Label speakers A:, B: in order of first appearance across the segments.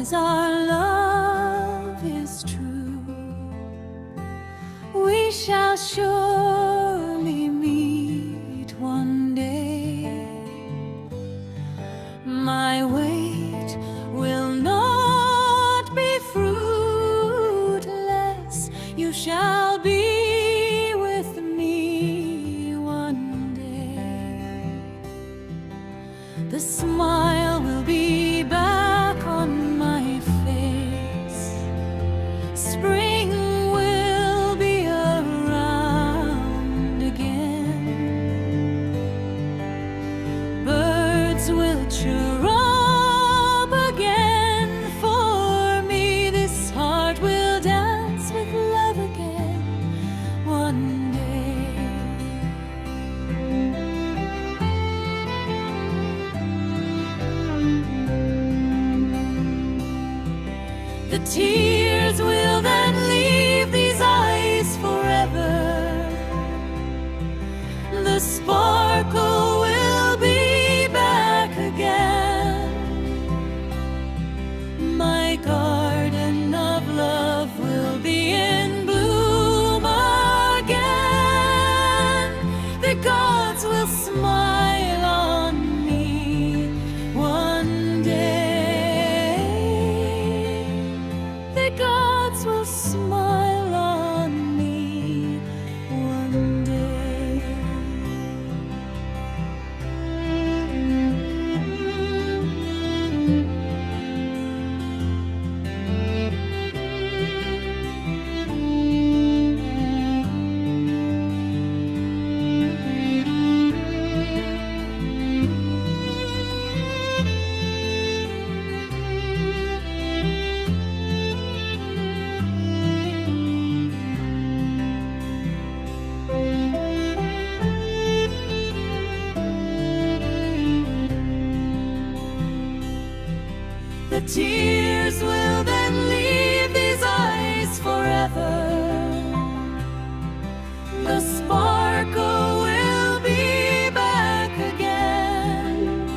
A: as our love is true, we shall surely meet one day. My wait will not be fruitless. You shall be with me one day. The smile will be back on my face. Spring will be around again. Birds will chirrup again for me. This heart will dance with love again one day. The tears will then leave these eyes forever. The sparkle will be back again. My garden of love will be in bloom again. The gods will smile on me one day. The gods will smile on me one day. The tears will then leave these eyes forever. The sparkle will be back again.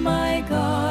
A: My God.